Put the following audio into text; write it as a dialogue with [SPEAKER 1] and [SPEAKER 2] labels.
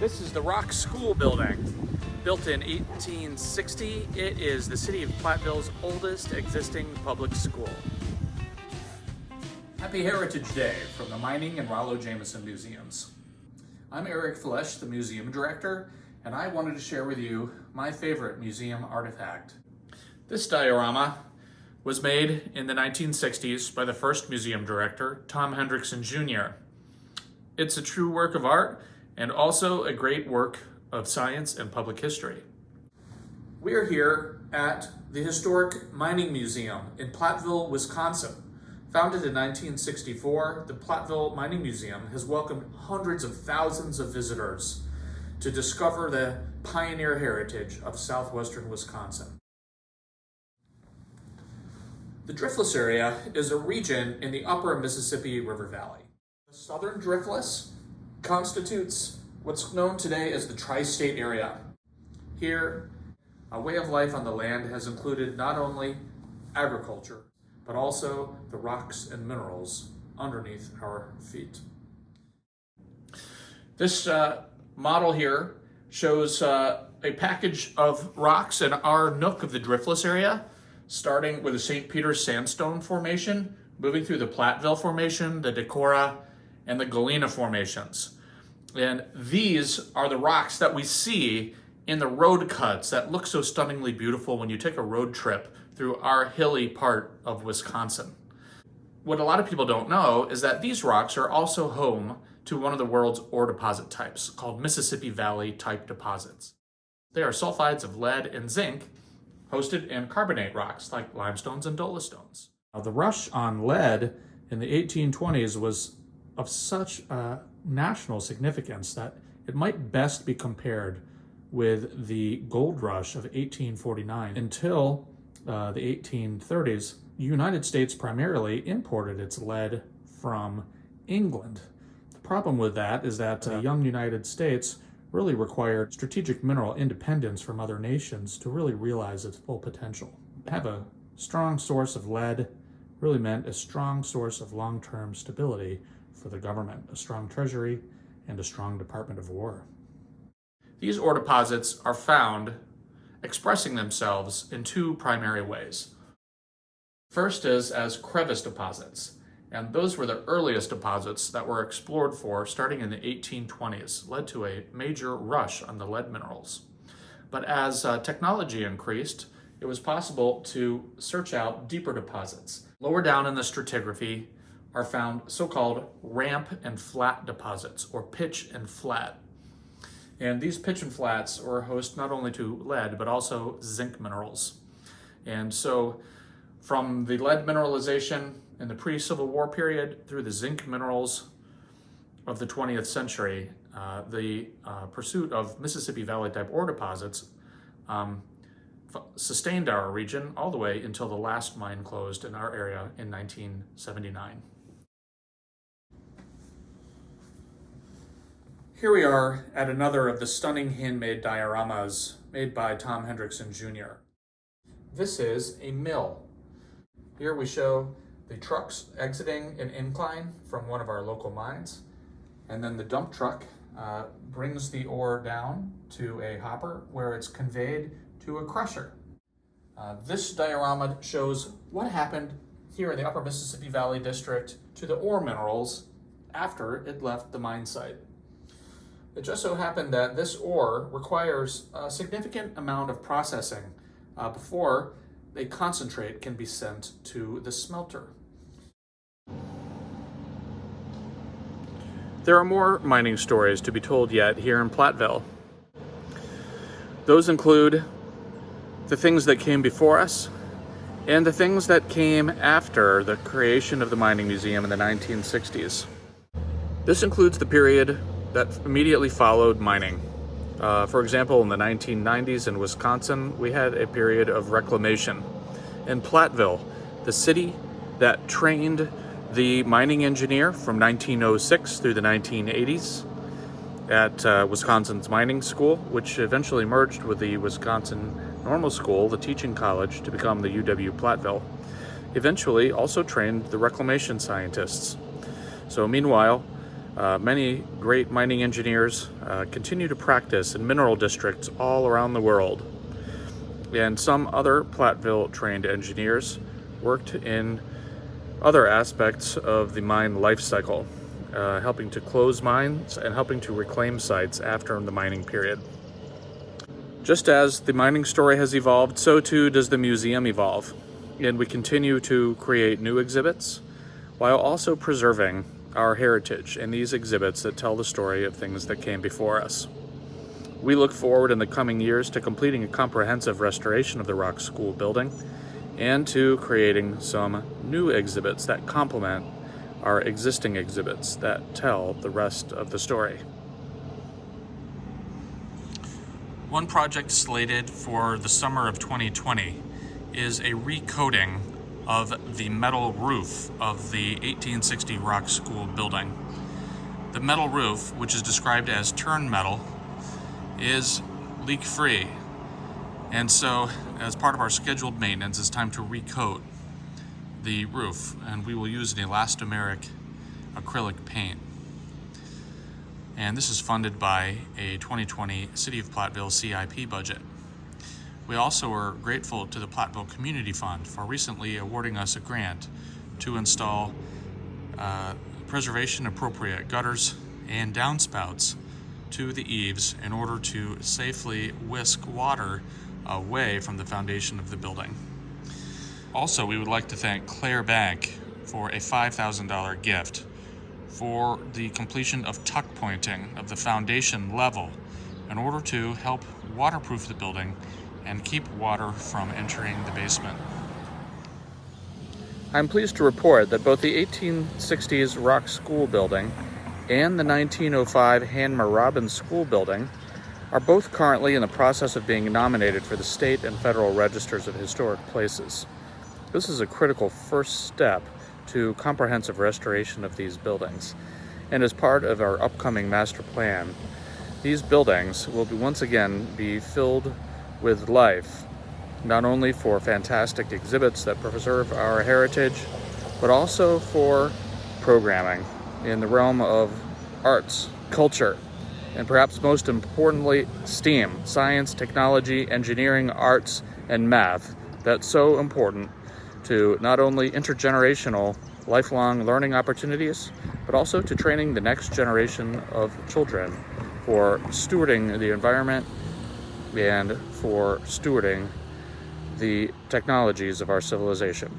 [SPEAKER 1] This is the Rock School building. Built in 1860, it is the city of Platteville's oldest existing public school. Happy Heritage Day from the Mining and Rollo Jameson Museums. I'm Erik Flesch, the museum director, and I wanted to share with you my favorite museum artifact. This diorama was made in the 1960s by the first museum director, Tom Hendrickson Jr. It's a true work of art and also a great work of science and public history. We are here at the Historic Mining Museum in Platteville, Wisconsin. Founded in 1964, the Platteville Mining Museum has welcomed hundreds of thousands of visitors to discover the pioneer heritage of southwestern Wisconsin. The Driftless area is a region in the upper Mississippi River Valley. The southern Driftless constitutes what's known today as the tri-state area. Here, a way of life on the land has included not only agriculture, but also the rocks and minerals underneath our feet. This model here shows a package of rocks in our nook of the Driftless area, starting with the St. Peter's Sandstone Formation, moving through the Platteville Formation, the Decorah, and the Galena Formations. And these are the rocks that we see in the road cuts that look so stunningly beautiful when you take a road trip through our hilly part of Wisconsin. What a lot of people don't know is that these rocks are also home to one of the world's ore deposit types, called Mississippi Valley type deposits. They are sulfides of lead and zinc hosted in carbonate rocks like limestones and dolostones. Now, the rush on lead in the 1820s was of such national significance that it might best be compared with the gold rush of 1849. Until the 1830s, the United States primarily imported its lead from England. The problem with that is that the young United States really required strategic mineral independence from other nations to really realize its full potential. Have a strong source of lead really meant a strong source of long-term stability for the government, a strong treasury, and a strong Department of War. These ore deposits are found expressing themselves in two primary ways. First is as crevice deposits, and those were the earliest deposits that were explored for starting in the 1820s, led to a major rush on the lead minerals. But as technology increased, it was possible to search out deeper deposits. Lower down in the stratigraphy are found so-called ramp and flat deposits, or pitch and flat. And these pitch and flats are host not only to lead, but also zinc minerals. And so from the lead mineralization in the pre-Civil War period through the zinc minerals of the 20th century, the pursuit of Mississippi Valley type ore deposits sustained our region all the way until the last mine closed in our area in 1979. Here we are at another of the stunning handmade dioramas made by Tom Hendrickson Jr. This is a mill. Here we show the trucks exiting an incline from one of our local mines, and then the dump truck brings the ore down to a hopper where it's conveyed to a crusher. This diorama shows what happened here in the upper Mississippi Valley district to the ore minerals after it left the mine site. It just so happened that this ore requires a significant amount of processing before a concentrate can be sent to the smelter. There are more mining stories to be told yet here in Platteville. Those include the things that came before us and the things that came after the creation of the Mining Museum in the 1960s. This includes the period that immediately followed mining. For example, in the 1990s in Wisconsin, we had a period of reclamation. In Platteville, the city that trained the mining engineer from 1906 through the 1980s at Wisconsin's mining school, which eventually merged with the Wisconsin Normal School, the teaching college, to become the UW Platteville, eventually also trained the reclamation scientists. So meanwhile, Many great mining engineers continue to practice in mineral districts all around the world. And some other Platteville-trained engineers worked in other aspects of the mine life cycle, helping to close mines and helping to reclaim sites after the mining period. Just as the mining story has evolved, so too does the museum evolve, and we continue to create new exhibits while also preserving our heritage and these exhibits that tell the story of things that came before us. We look forward in the coming years to completing a comprehensive restoration of the Rock School building and to creating some new exhibits that complement our existing exhibits that tell the rest of the story. One project slated for the summer of 2020 is a recoating of the metal roof of the 1860 Rock School building. The metal roof, which is described as turn metal, is leak-free, and so as part of our scheduled maintenance, it's time to recoat the roof, and we will use an elastomeric acrylic paint. And this is funded by a 2020 City of Platteville CIP budget. We also are grateful to the Platteville Community Fund for recently awarding us a grant to install preservation-appropriate gutters and downspouts to the eaves in order to safely whisk water away from the foundation of the building. Also, we would like to thank Claire Bank for a $5,000 gift for the completion of tuck pointing of the foundation level in order to help waterproof the building and keep water from entering the basement. I'm pleased to report that both the 1860s Rock School building and the 1905 Hanmer Robbins School building are both currently in the process of being nominated for the state and federal registers of historic places. This is a critical first step to comprehensive restoration of these buildings. And as part of our upcoming master plan, these buildings will once again be filled with life, not only for fantastic exhibits that preserve our heritage, but also for programming in the realm of arts, culture, and perhaps most importantly, STEAM, science, technology, engineering, arts, and math, that's so important to not only intergenerational lifelong learning opportunities, but also to training the next generation of children for stewarding the environment and for stewarding the technologies of our civilization.